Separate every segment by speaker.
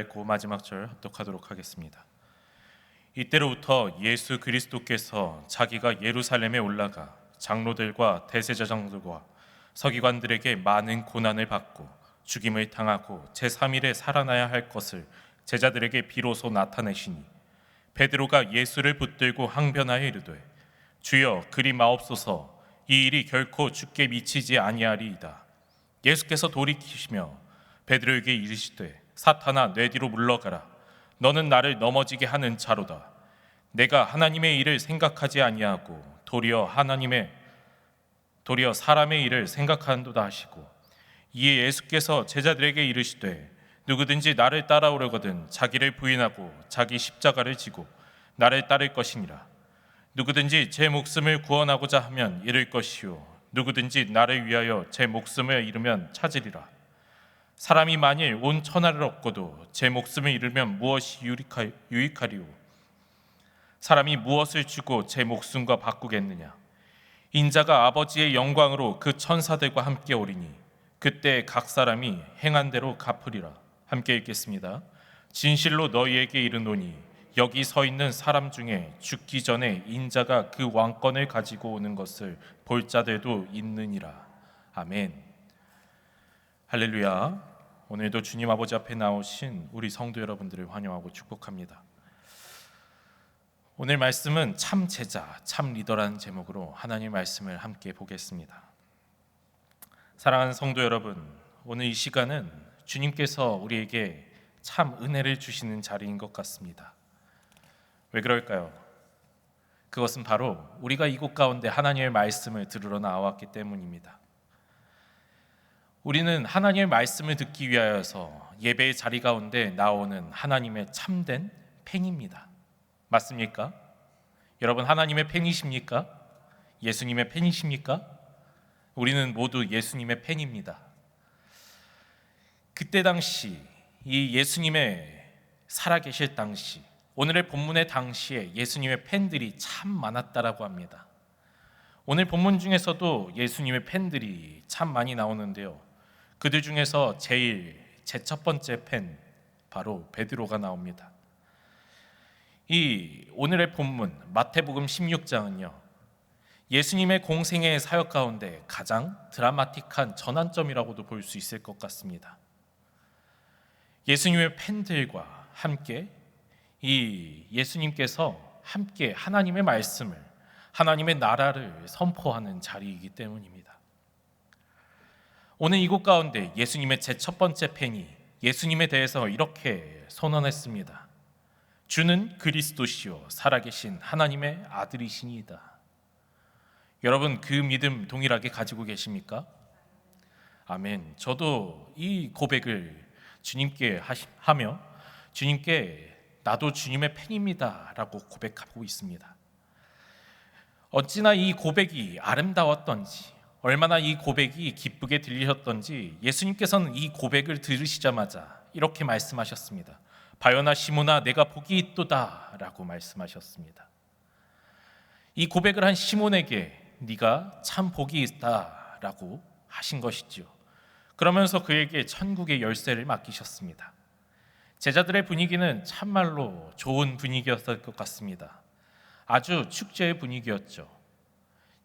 Speaker 1: 읽고 마지막 절 합독하도록 하겠습니다. 이때로부터 예수 그리스도께서 자기가 예루살렘에 올라가 장로들과 대제사장들과 서기관들에게 많은 고난을 받고 죽임을 당하고 제3일에 살아나야 할 것을 제자들에게 비로소 나타내시니 베드로가 예수를 붙들고 항변하여 이르되 주여 그리 마옵소서, 이 일이 결코 주께 미치지 아니하리이다. 예수께서 돌이키시며 베드로에게 이르시되 사탄아, 내 뒤로 물러가라. 너는 나를 넘어지게 하는 자로다. 내가 하나님의 일을 생각하지 아니하고 도리어 사람의 일을 생각하는도다 하시고, 이에 예수께서 제자들에게 이르시되 누구든지 나를 따라오려거든 자기를 부인하고 자기 십자가를 지고 나를 따를 것이니라. 누구든지 제 목숨을 구원하고자 하면 잃을 것이요 누구든지 나를 위하여 제 목숨을 잃으면 찾으리라. 사람이 만일 온 천하를 얻고도 제 목숨을 잃으면 무엇이 유익하리요? 사람이 무엇을 주고 제 목숨과 바꾸겠느냐? 인자가 아버지의 영광으로 그 천사들과 함께 오리니 그때 각 사람이 행한 대로 갚으리라. 함께 읽겠습니다. 진실로 너희에게 이르노니 여기 서 있는 사람 중에 죽기 전에 인자가 그 왕권을 가지고 오는 것을 볼 자들도 있느니라. 아멘. 할렐루야. 오늘도 주님 아버지 앞에 나오신 우리 성도 여러분들을 환영하고 축복합니다. 오늘 말씀은 참 제자, 참 리더라는 제목으로 하나님의 말씀을 함께 보겠습니다. 사랑하는 성도 여러분, 오늘 이 시간은 주님께서 우리에게 참 은혜를 주시는 자리인 것 같습니다. 왜 그럴까요? 그것은 바로 우리가 이곳 가운데 하나님의 말씀을 들으러 나왔기 때문입니다. 우리는 하나님의 말씀을 듣기 위하여서 예배의 자리 가운데 나오는 하나님의 참된 팬입니다. 맞습니까? 여러분, 하나님의 팬이십니까? 예수님의 팬이십니까? 우리는 모두 예수님의 팬입니다. 그때 당시 이 예수님의 살아계실 당시, 오늘의 본문의 당시에 예수님의 팬들이 참 많았다라고 합니다. 오늘 본문 중에서도 예수님의 팬들이 참 많이 나오는데요, 그들 중에서 제 첫 번째 팬, 바로 베드로가 나옵니다. 이 오늘의 본문 마태복음 16장은요, 예수님의 공생의 사역 가운데 가장 드라마틱한 전환점이라고도 볼 수 있을 것 같습니다. 예수님의 팬들과 함께 이 예수님께서 함께 하나님의 말씀을, 하나님의 나라를 선포하는 자리이기 때문입니다. 오늘 이곳 가운데 예수님의 제 첫 번째 팬이 예수님에 대해서 이렇게 선언했습니다. 주는 그리스도시요 살아계신 하나님의 아들이시니이다. 여러분, 그 믿음 동일하게 가지고 계십니까? 아멘. 저도 이 고백을 주님께 하며 주님께 나도 주님의 팬입니다 라고 고백하고 있습니다. 어찌나 이 고백이 아름다웠던지, 얼마나 이 고백이 기쁘게 들리셨던지 예수님께서는 이 고백을 들으시자마자 이렇게 말씀하셨습니다. 바요나 시몬아, 내가 복이 있도다 라고 말씀하셨습니다. 이 고백을 한 시몬에게 네가 참 복이 있다 라고 하신 것이지요. 그러면서 그에게 천국의 열쇠를 맡기셨습니다. 제자들의 분위기는 참말로 좋은 분위기였을 것 같습니다. 아주 축제의 분위기였죠.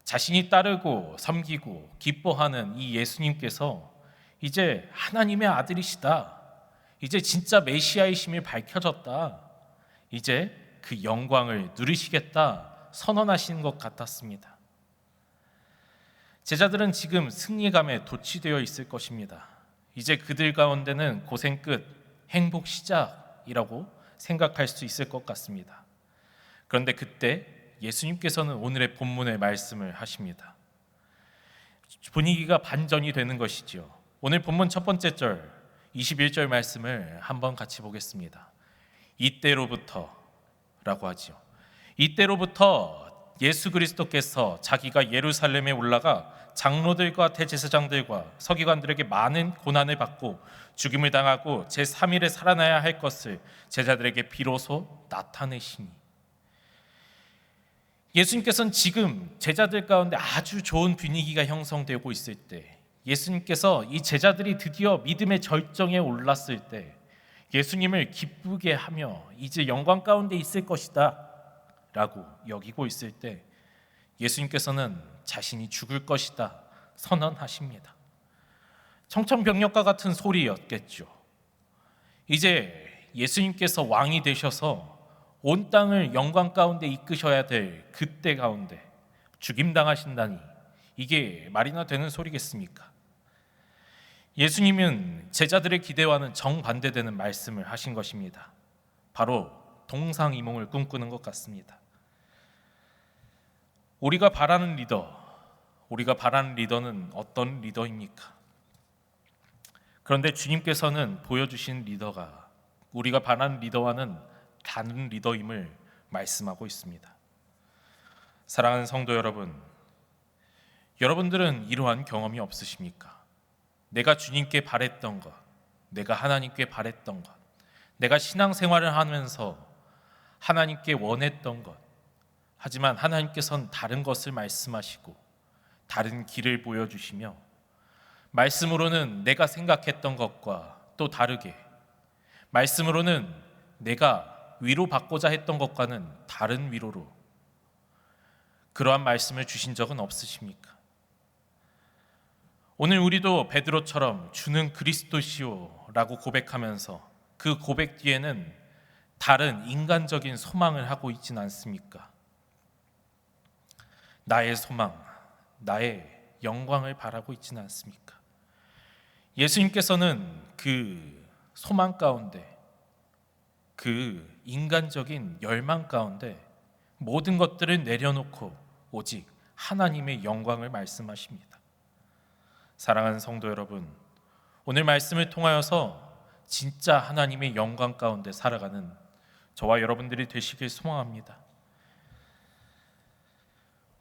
Speaker 1: 자신이 따르고 섬기고 기뻐하는 이 예수님께서 이제 하나님의 아들이시다, 이제 진짜 메시아이심이 밝혀졌다, 이제 그 영광을 누리시겠다 선언하시는 것 같았습니다. 제자들은 지금 승리감에 도취되어 있을 것입니다. 이제 그들 가운데는 고생 끝, 행복 시작이라고 생각할 수 있을 것 같습니다. 그런데 그때 예수님께서는 오늘의 본문의 말씀을 하십니다. 분위기가 반전이 되는 것이지요. 오늘 본문 첫 번째 절 21절 말씀을 한번 같이 보겠습니다. 이때로부터 라고 하지요. 이때로부터 예수 그리스도께서 자기가 예루살렘에 올라가 장로들과 대제사장들과 서기관들에게 많은 고난을 받고 죽임을 당하고 제3일에 살아나야 할 것을 제자들에게 비로소 나타내시니, 예수님께서는 지금 제자들 가운데 아주 좋은 분위기가 형성되고 있을 때, 예수님께서 이 제자들이 드디어 믿음의 절정에 올랐을 때 예수님을 기쁘게 하며 이제 영광 가운데 있을 것이다 라고 여기고 있을 때 예수님께서는 자신이 죽을 것이다 선언하십니다. 청천벽력과 같은 소리였겠죠. 이제 예수님께서 왕이 되셔서 온 땅을 영광 가운데 이끄셔야 될 그때 가운데 죽임당하신다니 이게 말이나 되는 소리겠습니까? 예수님은 제자들의 기대와는 정반대되는 말씀을 하신 것입니다. 바로 동상이몽을 꿈꾸는 것 같습니다. 우리가 바라는 리더는 어떤 리더입니까? 그런데 주님께서는 보여주신 리더가 우리가 바라는 리더와는 다른 리더임을 말씀하고 있습니다. 사랑하는 성도 여러분, 여러분들은 이러한 경험이 없으십니까? 내가 주님께 바랬던 것, 내가 하나님께 바랬던 것, 내가 신앙생활을 하면서 하나님께 원했던 것, 하지만 하나님께서는 다른 것을 말씀하시고 다른 길을 보여주시며 말씀으로는 내가 생각했던 것과 또 다르게, 말씀으로는 내가 위로받고자 했던 것과는 다른 위로로 그러한 말씀을 주신 적은 없으십니까? 오늘 우리도 베드로처럼 주는 그리스도시오 라고 고백하면서 그 고백 뒤에는 다른 인간적인 소망을 하고 있지는 않습니까? 나의 소망, 나의 영광을 바라고 있지는 않습니까? 예수님께서는 그 소망 가운데, 그 인간적인 열망 가운데 모든 것들을 내려놓고 오직 하나님의 영광을 말씀하십니다. 사랑하는 성도 여러분, 오늘 말씀을 통하여서 진짜 하나님의 영광 가운데 살아가는 저와 여러분들이 되시길 소망합니다.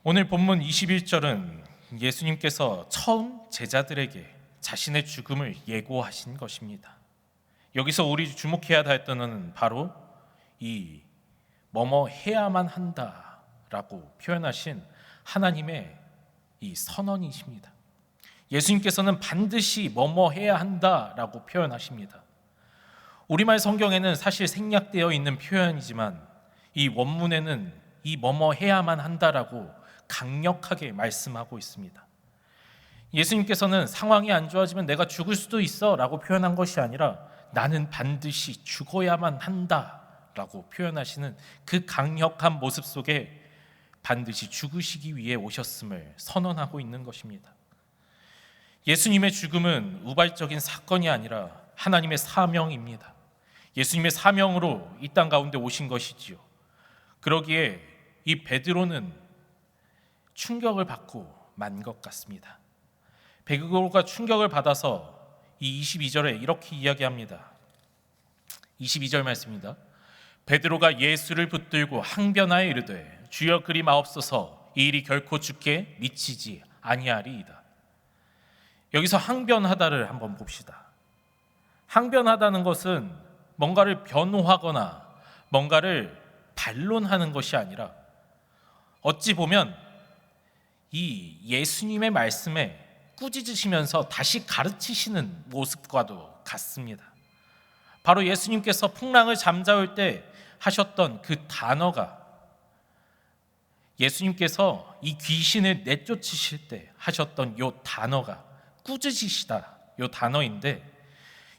Speaker 1: 오늘 본문 21절은 예수님께서 처음 제자들에게 자신의 죽음을 예고하신 것입니다. 여기서 우리 주목해야 할 것은 바로 이 뭐뭐 해야만 한다라고 표현하신 하나님의 이 선언이십니다. 예수님께서는 반드시 뭐뭐 해야 한다라고 표현하십니다. 우리말 성경에는 사실 생략되어 있는 표현이지만 이 원문에는 이 뭐뭐 해야만 한다라고 강력하게 말씀하고 있습니다. 예수님께서는 상황이 안 좋아지면 내가 죽을 수도 있어 라고 표현한 것이 아니라 나는 반드시 죽어야만 한다 라고 표현하시는 그 강력한 모습 속에 반드시 죽으시기 위해 오셨음을 선언하고 있는 것입니다. 예수님의 죽음은 우발적인 사건이 아니라 하나님의 사명입니다. 예수님의 사명으로 이 땅 가운데 오신 것이지요. 그러기에 이 베드로는 충격을 받고 만 것 같습니다. 베드로가 충격을 받아서 이 22절에 이렇게 이야기합니다. 22절 말씀입니다. 베드로가 예수를 붙들고 항변하여 이르되 주여 그리 마옵소서 이 일이 결코 주께 미치지 아니하리이다. 여기서 항변하다를 한번 봅시다. 항변하다는 것은 뭔가를 변호하거나 뭔가를 반론하는 것이 아니라 어찌 보면 이 예수님의 말씀에 꾸짖으시면서 다시 가르치시는 모습과도 같습니다. 바로 예수님께서 풍랑을 잠자울 때 하셨던 그 단어가 예수님께서 이 귀신을 내쫓으실 때 하셨던 요 단어가 꾸짖으시다 요 단어인데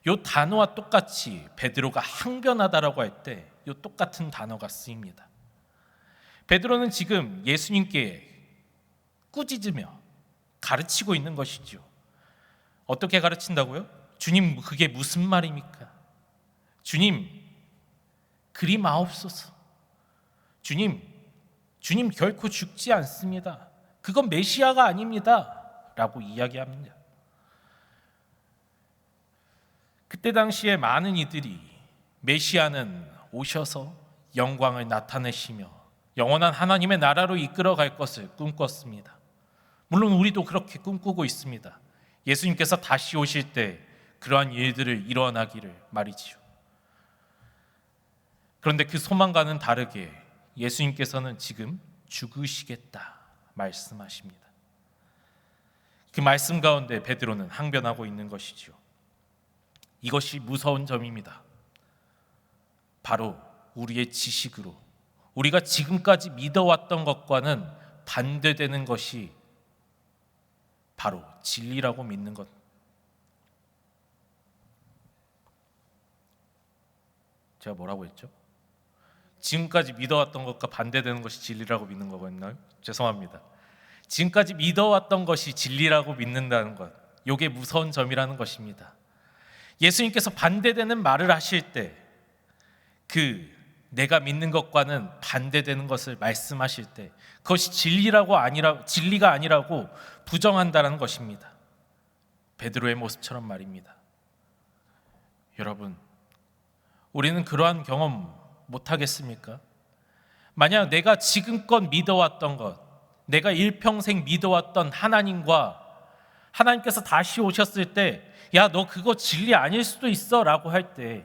Speaker 1: 요 단어와 똑같이 베드로가 항변하다라고 할 때 요 똑같은 단어가 쓰입니다. 베드로는 지금 예수님께 꾸짖으며 가르치고 있는 것이죠. 어떻게 가르친다고요? 주님 그게 무슨 말입니까? 주님 그리 마옵소서. 주님 결코 죽지 않습니다. 그건 메시아가 아닙니다 라고 이야기합니다. 그때 당시에 많은 이들이 메시아는 오셔서 영광을 나타내시며 영원한 하나님의 나라로 이끌어갈 것을 꿈꿨습니다. 물론 우리도 그렇게 꿈꾸고 있습니다. 예수님께서 다시 오실 때 그러한 일들을 일어나기를 말이지요. 그런데 그 소망과는 다르게 예수님께서는 지금 죽으시겠다 말씀하십니다. 그 말씀 가운데 베드로는 항변하고 있는 것이지요. 이것이 무서운 점입니다. 바로 우리의 지식으로 우리가 지금까지 믿어왔던 것과는 반대되는 것이 바로 진리라고 믿는 것. 제가 뭐라고 했죠? 지금까지 믿어왔던 것과 반대되는 것이 진리라고 믿는 거였나요? 죄송합니다. 지금까지 믿어왔던 것이 진리라고 믿는다는 것, 이게 무서운 점이라는 것입니다. 예수님께서 반대되는 말을 하실 때, 내가 믿는 것과는 반대되는 것을 말씀하실 때, 그것이 진리가 아니라고 부정한다는 것입니다. 베드로의 모습처럼 말입니다. 여러분, 우리는 그러한 경험 못하겠습니까? 만약 내가 지금껏 믿어왔던 것, 내가 일평생 믿어왔던 하나님께서 다시 오셨을 때, 야, 너 그거 진리 아닐 수도 있어 라고 할 때,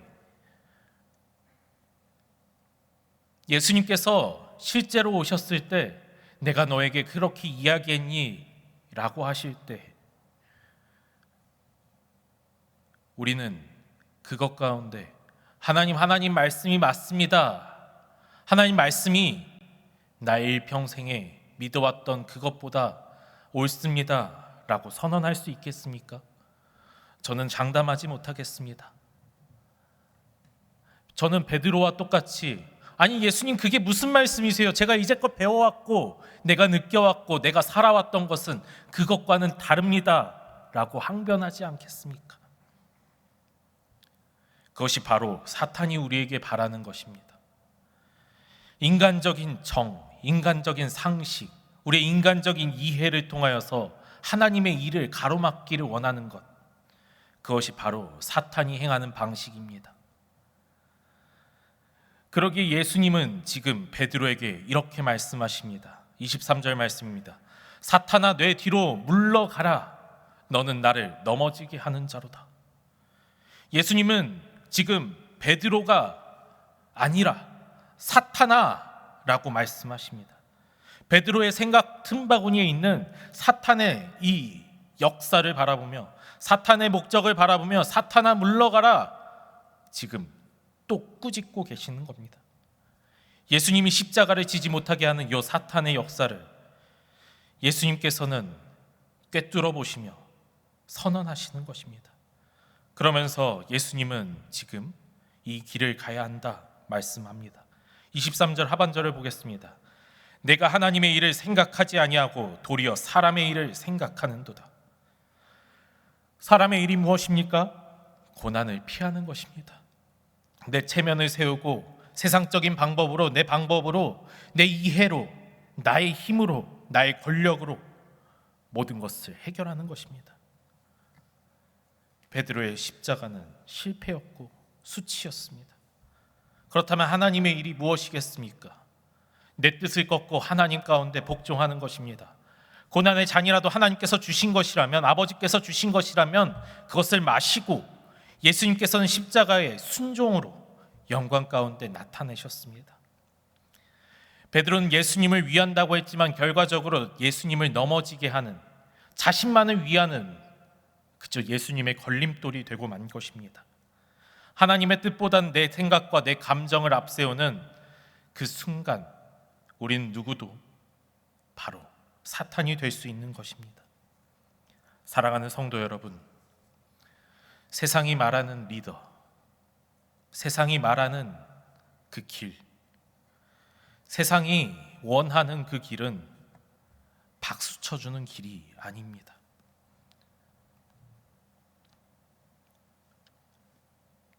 Speaker 1: 예수님께서 실제로 오셨을 때 내가 너에게 그렇게 이야기했니? 라고 하실 때 우리는 그것 가운데 하나님 말씀이 맞습니다. 하나님 말씀이 나의 일평생에 믿어왔던 그것보다 옳습니다 라고 선언할 수 있겠습니까? 저는 장담하지 못하겠습니다. 저는 베드로와 똑같이, 아니 예수님 그게 무슨 말씀이세요? 제가 이제껏 배워왔고 내가 느껴왔고 내가 살아왔던 것은 그것과는 다릅니다 라고 항변하지 않겠습니까? 그것이 바로 사탄이 우리에게 바라는 것입니다. 인간적인 정, 인간적인 상식, 우리의 인간적인 이해를 통하여서 하나님의 일을 가로막기를 원하는 것, 그것이 바로 사탄이 행하는 방식입니다. 그러기에 예수님은 지금 베드로에게 이렇게 말씀하십니다. 23절 말씀입니다. 사탄아, 내 뒤로 물러가라. 너는 나를 넘어지게 하는 자로다. 예수님은 지금 베드로가 아니라 사탄아 라고 말씀하십니다. 베드로의 생각 틈바구니에 있는 사탄의 이 역사를 바라보며, 사탄의 목적을 바라보며 사탄아 물러가라, 지금 또 꾸짖고 계시는 겁니다. 예수님이 십자가를 지지 못하게 하는 이 사탄의 역사를 예수님께서는 꿰뚫어 보시며 선언하시는 것입니다. 그러면서 예수님은 지금 이 길을 가야 한다 말씀합니다. 23절 하반절을 보겠습니다. 내가 하나님의 일을 생각하지 아니하고 도리어 사람의 일을 생각하는도다. 사람의 일이 무엇입니까? 고난을 피하는 것입니다. 내 체면을 세우고 세상적인 방법으로, 내 방법으로, 내 이해로, 나의 힘으로, 나의 권력으로 모든 것을 해결하는 것입니다. 베드로의 십자가는 실패였고 수치였습니다. 그렇다면 하나님의 일이 무엇이겠습니까? 내 뜻을 꺾고 하나님 가운데 복종하는 것입니다. 고난의 잔이라도 하나님께서 주신 것이라면, 아버지께서 주신 것이라면 그것을 마시고 예수님께서는 십자가의 순종으로 영광 가운데 나타내셨습니다. 베드로는 예수님을 위한다고 했지만 결과적으로 예수님을 넘어지게 하는, 자신만을 위하는 그저 예수님의 걸림돌이 되고 만 것입니다. 하나님의 뜻보다는 내 생각과 내 감정을 앞세우는 그 순간 우리는 누구도 바로 사탄이 될 수 있는 것입니다. 사랑하는 성도 여러분, 세상이 말하는 리더, 세상이 말하는 그 길, 세상이 원하는 그 길은 박수 쳐주는 길이 아닙니다.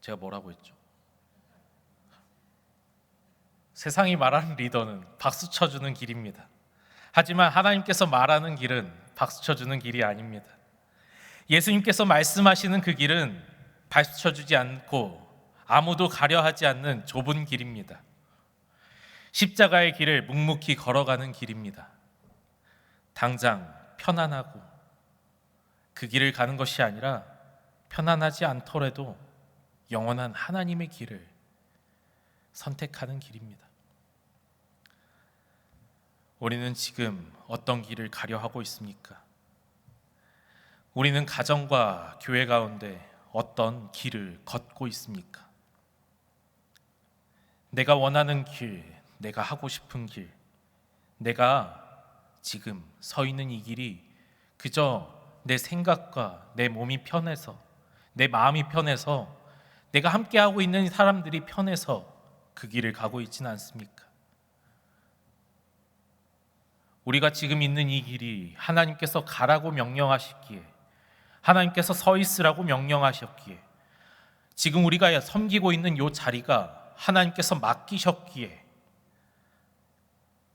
Speaker 1: 제가 뭐라고 했죠? 세상이 말하는 리더는 박수 쳐주는 길입니다. 하지만 하나님께서 말하는 길은 박수 쳐주는 길이 아닙니다. 예수님께서 말씀하시는 그 길은 박수 쳐주지 않고 아무도 가려하지 않는 좁은 길입니다. 십자가의 길을 묵묵히 걸어가는 길입니다. 당장 편안하고 그 길을 가는 것이 아니라 편안하지 않더라도 영원한 하나님의 길을 선택하는 길입니다. 우리는 지금 어떤 길을 가려 하고 있습니까? 우리는 가정과 교회 가운데 어떤 길을 걷고 있습니까? 내가 원하는 길, 내가 하고 싶은 길, 내가 지금 서 있는 이 길이 그저 내 생각과 내 몸이 편해서, 내 마음이 편해서, 내가 함께하고 있는 사람들이 편해서 그 길을 가고 있지는 않습니까? 우리가 지금 있는 이 길이 하나님께서 가라고 명령하셨기에, 하나님께서 서 있으라고 명령하셨기에, 지금 우리가 섬기고 있는 이 자리가 하나님께서 맡기셨기에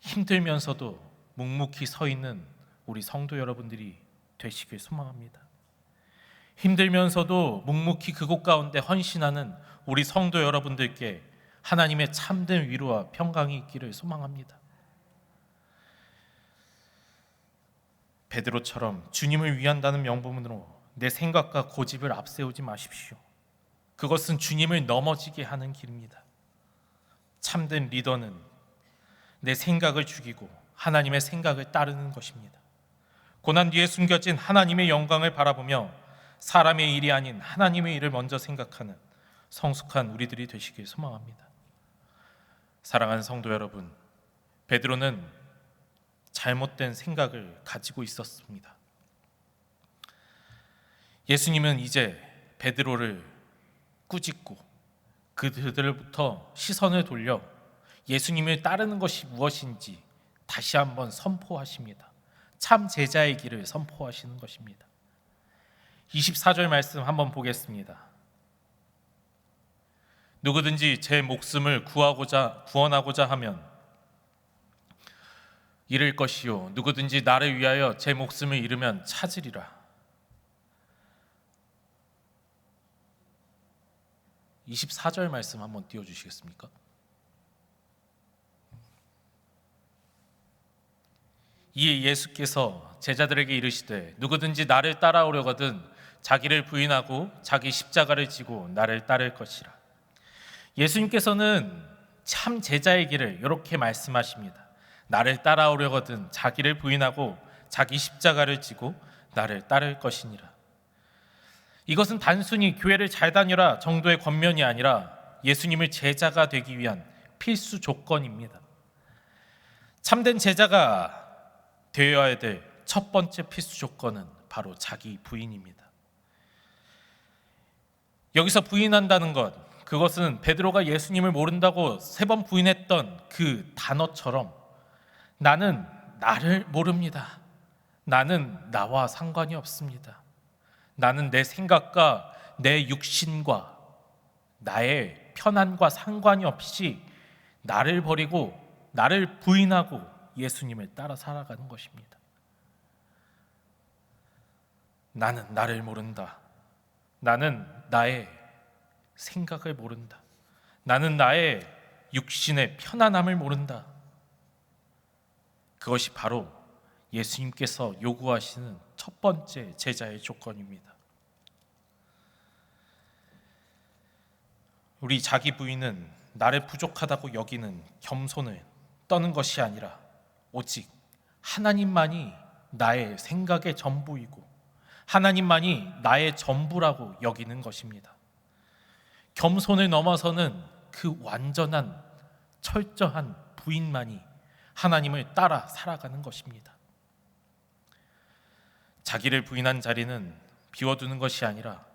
Speaker 1: 힘들면서도 묵묵히 서 있는 우리 성도 여러분들이 되시길 소망합니다. 힘들면서도 묵묵히 그곳 가운데 헌신하는 우리 성도 여러분들께 하나님의 참된 위로와 평강이 있기를 소망합니다. 베드로처럼 주님을 위한다는 명분으로 내 생각과 고집을 앞세우지 마십시오. 그것은 주님을 넘어지게 하는 길입니다. 참된 리더는 내 생각을 죽이고 하나님의 생각을 따르는 것입니다. 고난 뒤에 숨겨진 하나님의 영광을 바라보며 사람의 일이 아닌 하나님의 일을 먼저 생각하는 성숙한 우리들이 되시길 소망합니다. 사랑하는 성도 여러분, 베드로는 잘못된 생각을 가지고 있었습니다. 예수님은 이제 베드로를 꾸짖고 그들로부터 시선을 돌려 예수님을 따르는 것이 무엇인지 다시 한번 선포하십니다. 참 제자의 길을 선포하시는 것입니다. 24절 말씀 한번 보겠습니다. 누구든지 제 목숨을 구원하고자 하면 잃을 것이요 누구든지 나를 위하여 제 목숨을 잃으면 찾으리라. 24절 말씀 한번 띄워주시겠습니까? 이에 예수께서 제자들에게 이르시되 누구든지 나를 따라오려거든 자기를 부인하고 자기 십자가를 지고 나를 따를 것이라. 예수님께서는 참 제자의 길을 이렇게 말씀하십니다. 나를 따라오려거든 자기를 부인하고 자기 십자가를 지고 나를 따를 것이니라. 이것은 단순히 교회를 잘 다녀라 정도의 권면이 아니라 예수님을 제자가 되기 위한 필수 조건입니다. 참된 제자가 되어야 될 첫 번째 필수 조건은 바로 자기 부인입니다. 여기서 부인한다는 것, 그것은 베드로가 예수님을 모른다고 3번 부인했던 그 단어처럼 나는 나를 모릅니다. 나는 나와 상관이 없습니다. 나는 내 생각과 내 육신과 나의 편안과 상관이 없이 나를 버리고 나를 부인하고 예수님을 따라 살아가는 것입니다. 나는 나를 모른다. 나는 나의 생각을 모른다. 나는 나의 육신의 편안함을 모른다. 그것이 바로 예수님께서 요구하시는 첫 번째 제자의 조건입니다. 우리 자기 부인은 나를 부족하다고 여기는 겸손을 떠는 것이 아니라 오직 하나님만이 나의 생각의 전부이고 하나님만이 나의 전부라고 여기는 것입니다. 겸손을 넘어서는 그 완전한 철저한 부인만이 하나님을 따라 살아가는 것입니다. 자기를 부인한 자리는 비워두는 것이 아니라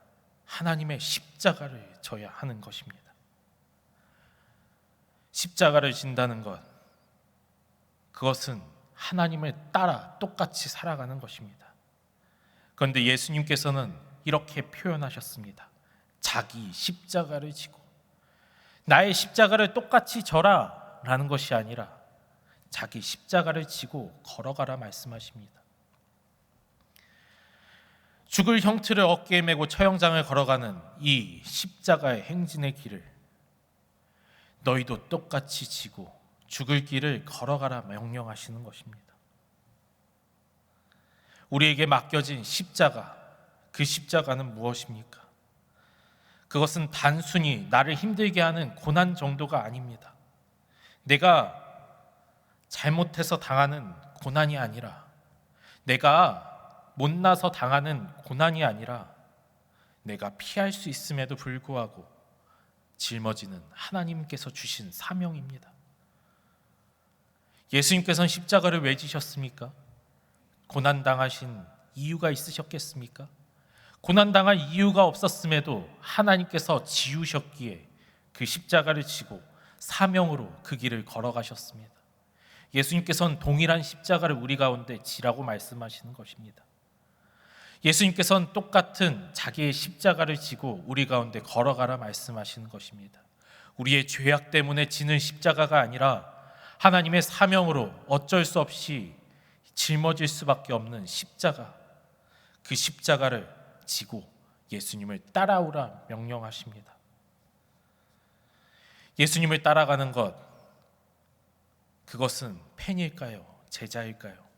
Speaker 1: 하나님의 십자가를 져야 하는 것입니다. 십자가를 진다는 것, 그것은 하나님을 따라 똑같이 살아가는 것입니다. 그런데 예수님께서는 이렇게 표현하셨습니다. 자기 십자가를 지고, 나의 십자가를 똑같이 져라 라는 것이 아니라 자기 십자가를 지고 걸어가라 말씀하십니다. 죽을 형틀을 어깨에 메고 처형장을 걸어가는 이 십자가의 행진의 길을 너희도 똑같이 지고 죽을 길을 걸어가라 명령하시는 것입니다. 우리에게 맡겨진 십자가, 그 십자가는 무엇입니까? 그것은 단순히 나를 힘들게 하는 고난 정도가 아닙니다. 내가 잘못해서 당하는 고난이 아니라, 내가 못나서 당하는 고난이 아니라, 내가 피할 수 있음에도 불구하고 짊어지는 하나님께서 주신 사명입니다. 예수님께서는 십자가를 왜 지셨습니까? 고난당하신 이유가 있으셨겠습니까? 고난당할 이유가 없었음에도 하나님께서 지우셨기에 그 십자가를 지고 사명으로 그 길을 걸어가셨습니다. 예수님께서는 동일한 십자가를 우리 가운데 지라고 말씀하시는 것입니다. 예수님께서는 똑같은 자기의 십자가를 지고 우리 가운데 걸어가라 말씀하시는 것입니다. 우리의 죄악 때문에 지는 십자가가 아니라 하나님의 사명으로 어쩔 수 없이 짊어질 수밖에 없는 십자가, 그 십자가를 지고 예수님을 따라오라 명령하십니다. 예수님을 따라가는 것, 그것은 팬일까요? 제자일까요?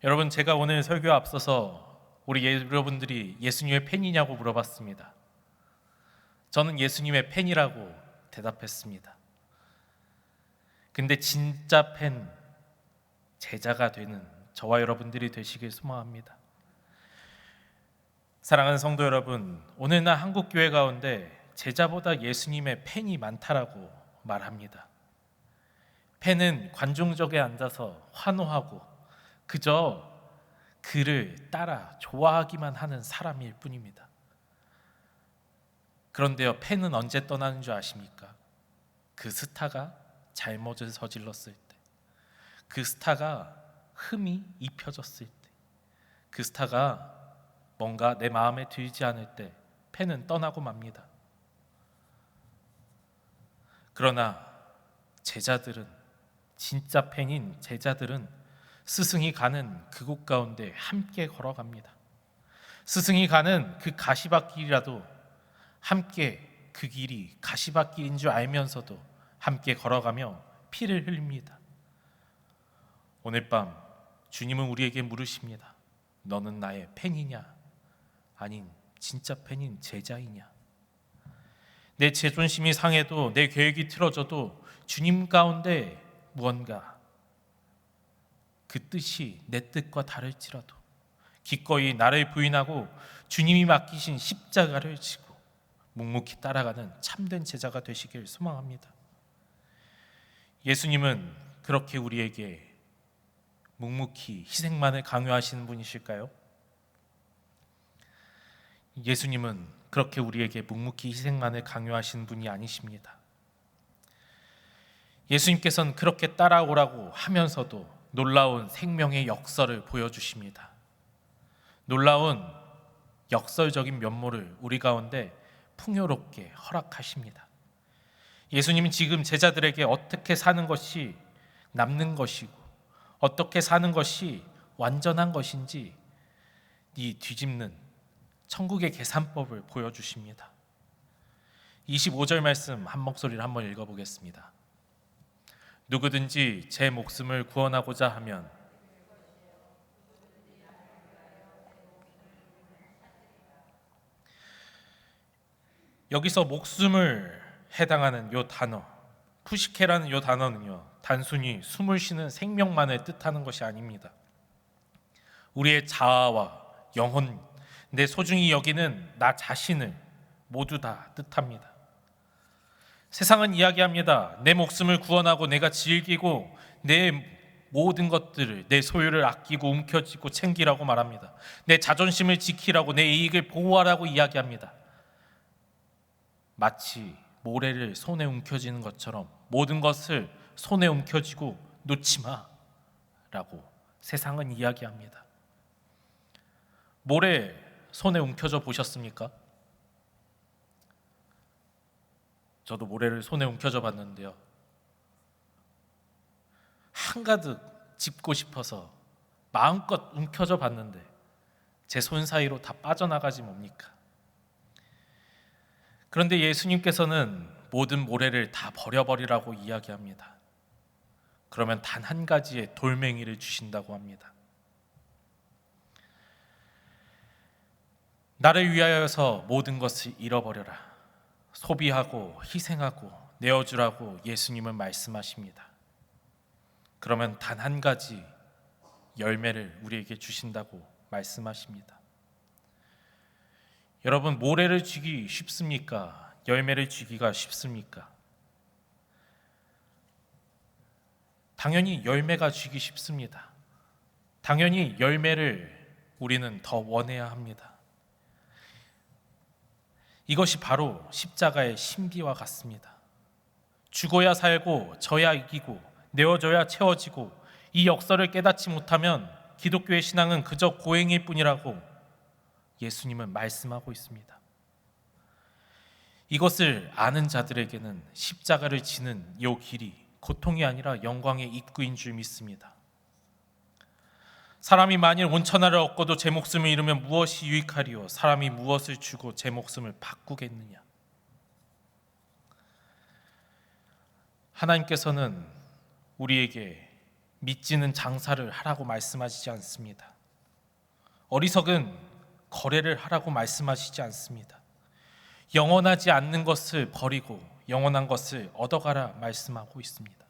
Speaker 1: 여러분, 제가 오늘 설교에 앞서서 우리 여러분들이 예수님의 팬이냐고 물어봤습니다. 저는 예수님의 팬이라고 대답했습니다. 근데 진짜 팬, 제자가 되는 저와 여러분들이 되시길 소망합니다. 사랑하는 성도 여러분, 오늘날 한국 교회 가운데 제자보다 예수님의 팬이 많다라고 말합니다. 팬은 관중석에 앉아서 환호하고 그저 그를 따라 좋아하기만 하는 사람일 뿐입니다. 그런데요, 팬은 언제 떠나는 줄 아십니까? 그 스타가 잘못을 저질렀을 때, 그 스타가 흠이 입혀졌을 때, 그 스타가 뭔가 내 마음에 들지 않을 때 팬은 떠나고 맙니다. 그러나 제자들은, 진짜 팬인 제자들은 스승이 가는 그곳 가운데 함께 걸어갑니다. 스승이 가는 그 가시밭길이라도 함께, 그 길이 가시밭길인 줄 알면서도 함께 걸어가며 피를 흘립니다. 오늘 밤 주님은 우리에게 물으십니다. 너는 나의 팬이냐? 아닌 진짜 팬인 제자이냐? 내 자존심이 상해도, 내 계획이 틀어져도 주님 가운데 무언가 그 뜻이 내 뜻과 다를지라도 기꺼이 나를 부인하고 주님이 맡기신 십자가를 지고 묵묵히 따라가는 참된 제자가 되시길 소망합니다. 예수님은 그렇게 우리에게 묵묵히 희생만을 강요하시는 분이실까요? 예수님은 그렇게 우리에게 묵묵히 희생만을 강요하시는 분이 아니십니다. 예수님께서는 그렇게 따라오라고 하면서도 놀라운 생명의 역설을 보여주십니다. 놀라운 역설적인 면모를 우리 가운데 풍요롭게 허락하십니다. 예수님은 지금 제자들에게 어떻게 사는 것이 남는 것이고 어떻게 사는 것이 완전한 것인지 이 뒤집는 천국의 계산법을 보여주십니다. 25절 말씀 한 목소리를 한번 읽어보겠습니다. 누구든지 제 목숨을 구원하고자 하면 여기서 목숨을 해당하는 요 단어, 푸시케라는 요 단어는요, 단순히 숨을 쉬는 생명만을 뜻하는 것이 아닙니다. 우리의 자아와 영혼, 내 소중히 여기는 나 자신을 모두 다 뜻합니다. 세상은 이야기합니다. 내 목숨을 구원하고 내가 즐기고 내 모든 것들을, 내 소유를 아끼고 움켜쥐고 챙기라고 말합니다. 내 자존심을 지키라고, 내 이익을 보호하라고 이야기합니다. 마치 모래를 손에 움켜쥐는 것처럼 모든 것을 손에 움켜쥐고 놓지 마라고 세상은 이야기합니다. 모래 손에 움켜져 보셨습니까? 저도 모래를 손에 움켜져 봤는데요, 한가득 짚고 싶어서 마음껏 움켜져 봤는데 제 손 사이로 다 빠져나가지 뭡니까? 그런데 예수님께서는 모든 모래를 다 버려버리라고 이야기합니다. 그러면 단 한 가지의 돌멩이를 주신다고 합니다. 나를 위하여서 모든 것을 잃어버려라, 소비하고 희생하고 내어주라고 예수님은 말씀하십니다. 그러면 단 한 가지 열매를 우리에게 주신다고 말씀하십니다. 여러분, 모래를 쥐기 쉽습니까? 열매를 주기가 쉽습니까? 당연히 열매가 주기 쉽습니다. 당연히 열매를 우리는 더 원해야 합니다. 이것이 바로 십자가의 신비와 같습니다. 죽어야 살고 져야 이기고 내어져야 채워지고 이 역설을 깨닫지 못하면 기독교의 신앙은 그저 고행일 뿐이라고 예수님은 말씀하고 있습니다. 이것을 아는 자들에게는 십자가를 지는 이 길이 고통이 아니라 영광의 입구인 줄 믿습니다. 사람이 만일 온천하를 얻고도 제 목숨을 잃으면 무엇이 유익하리요? 사람이 무엇을 주고 제 목숨을 바꾸겠느냐? 하나님께서는 우리에게 믿지는 장사를 하라고 말씀하시지 않습니다. 어리석은 거래를 하라고 말씀하시지 않습니다. 영원하지 않는 것을 버리고 영원한 것을 얻어가라 말씀하고 있습니다.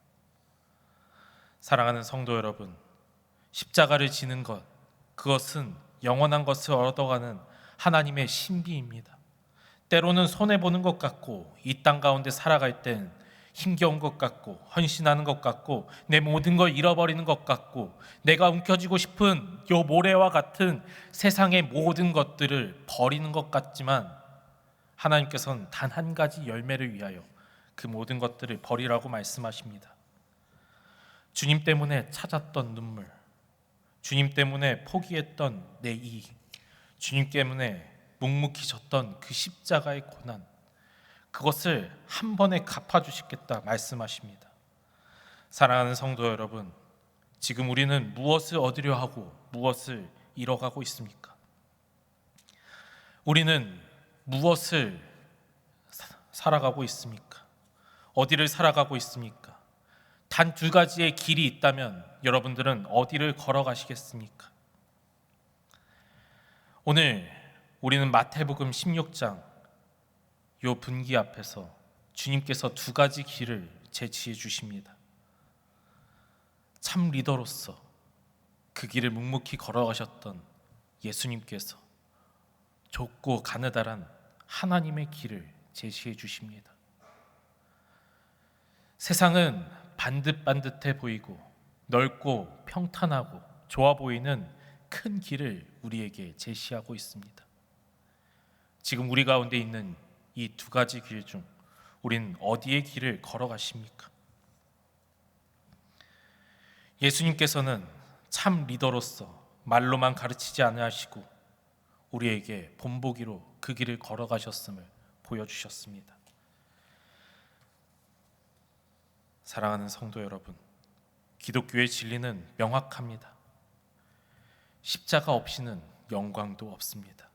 Speaker 1: 사랑하는 성도 여러분, 십자가를 지는 것, 그것은 영원한 것을 얻어가는 하나님의 신비입니다. 때로는 손해보는 것 같고 이 땅 가운데 살아갈 땐 힘겨운 것 같고 헌신하는 것 같고 내 모든 걸 잃어버리는 것 같고 내가 움켜쥐고 싶은 요 모래와 같은 세상의 모든 것들을 버리는 것 같지만 하나님께서는 단 한 가지 열매를 위하여 그 모든 것들을 버리라고 말씀하십니다. 주님 때문에 찾았던 눈물, 주님 때문에 포기했던 내 이익, 주님 때문에 묵묵히 졌던 그 십자가의 고난, 그것을 한 번에 갚아주시겠다 말씀하십니다. 사랑하는 성도 여러분, 지금 우리는 무엇을 얻으려 하고 무엇을 잃어가고 있습니까? 우리는 무엇을 살아가고 있습니까? 어디를 살아가고 있습니까? 단 두 가지의 길이 있다면 여러분들은 어디를 걸어가시겠습니까? 오늘 우리는 마태복음 16장 요 분기 앞에서 주님께서 두 가지 길을 제시해 주십니다. 참 리더로서 그 길을 묵묵히 걸어가셨던 예수님께서 좁고 가느다란 하나님의 길을 제시해 주십니다. 세상은 반듯반듯해 보이고 넓고 평탄하고 좋아 보이는 큰 길을 우리에게 제시하고 있습니다. 지금 우리 가운데 있는 이 두 가지 길 중 우린 어디의 길을 걸어가십니까? 예수님께서는 참 리더로서 말로만 가르치지 아니하시고 우리에게 본보기로 그 길을 걸어가셨음을 보여주셨습니다. 사랑하는 성도 여러분, 기독교의 진리는 명확합니다. 십자가 없이는 영광도 없습니다.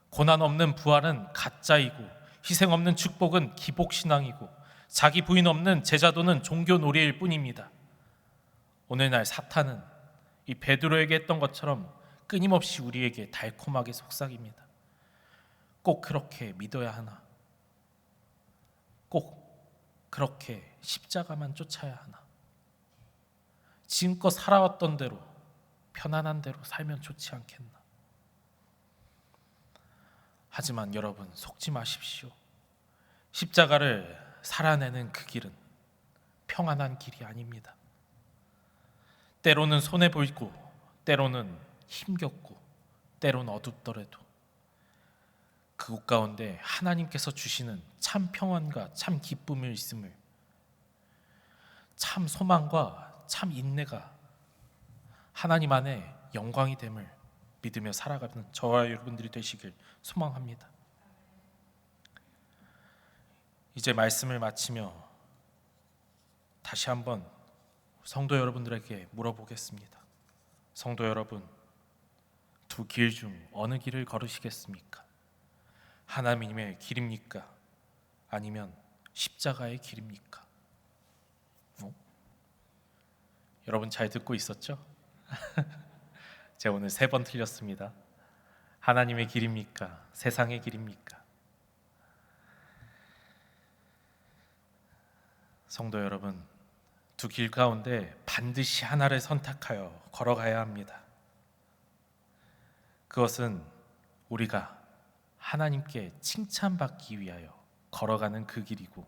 Speaker 1: 고난 없는 부활은 가짜이고 희생 없는 축복은 기복신앙이고 자기 부인 없는 제자도는 종교놀이일 뿐입니다. 오늘날 사탄은 이 베드로에게 했던 것처럼 끊임없이 우리에게 달콤하게 속삭입니다. 꼭 그렇게 믿어야 하나? 꼭 그렇게 십자가만 쫓아야 하나? 지금껏 살아왔던 대로 편안한 대로 살면 좋지 않겠나? 하지만 여러분, 속지 마십시오. 십자가를 살아내는 그 길은 평안한 길이 아닙니다. 때로는 손해보이고 때로는 힘겹고 때로는 어둡더라도 그곳 가운데 하나님께서 주시는 참 평안과 참 기쁨이 있음을, 참 소망과 참 인내가 하나님 안에 영광이 됨을 믿으며 살아가는 저와 여러분들이 되시길 소망합니다. 이제 말씀을 마치며 다시 한번 성도 여러분들에게 물어보겠습니다. 성도 여러분, 두 길 중 어느 길을 걸으시겠습니까? 하나님의 길입니까? 아니면 십자가의 길입니까? 여러분 잘 듣고 있었죠? 제가 오늘 3번 틀렸습니다. 하나님의 길입니까? 세상의 길입니까? 성도 여러분, 두 길 가운데 반드시 하나를 선택하여 걸어가야 합니다. 그것은 우리가 하나님께 칭찬받기 위하여 걸어가는 그 길이고,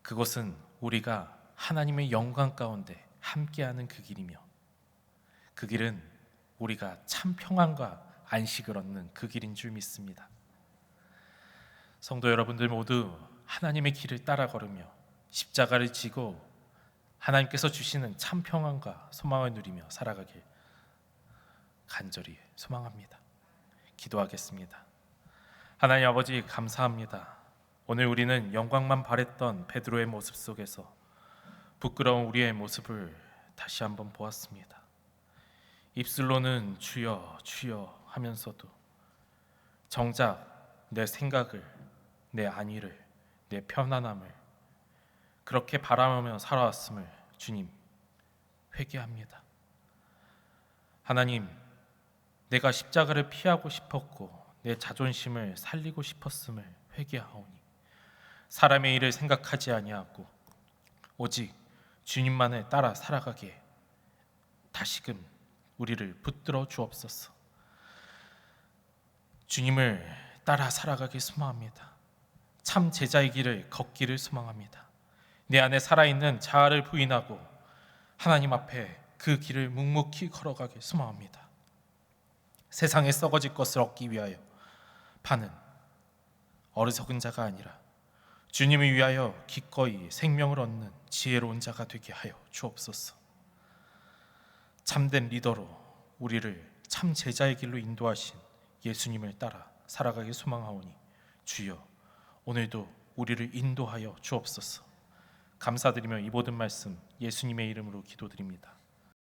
Speaker 1: 그것은 우리가 하나님의 영광 가운데 함께하는 그 길이며, 그 길은 우리가 참 평안과 안식을 얻는 그 길인 줄 믿습니다. 성도 여러분들 모두 하나님의 길을 따라 걸으며 십자가를 지고 하나님께서 주시는 참 평안과 소망을 누리며 살아가길 간절히 소망합니다. 기도하겠습니다. 하나님 아버지, 감사합니다. 오늘 우리는 영광만 바랬던 베드로의 모습 속에서 부끄러운 우리의 모습을 다시 한번 보았습니다. 입술로는 주여 주여 하면서도 정작 내 생각을, 내 안위를, 내 편안함을 그렇게 바라보며 살아왔음을 주님 회개합니다. 하나님, 내가 십자가를 피하고 싶었고 내 자존심을 살리고 싶었음을 회개하오니 사람의 일을 생각하지 아니하고 오직 주님만을 따라 살아가게 다시금 우리를 붙들어 주옵소서. 주님을 따라 살아가길 소망합니다. 참 제자의 길을 걷기를 소망합니다. 내 안에 살아있는 자아를 부인하고 하나님 앞에 그 길을 묵묵히 걸어가길 소망합니다. 세상에 썩어질 것을 얻기 위하여 파는 어리석은 자가 아니라 주님을 위하여 기꺼이 생명을 얻는 지혜로운 자가 되게 하여 주옵소서. 참된 리더로 우리를 참 제자의 길로 인도하신 예수님을 따라 살아가길 소망하오니 주여, 오늘도 우리를 인도하여 주옵소서. 감사드리며 이 모든 말씀 예수님의 이름으로 기도드립니다.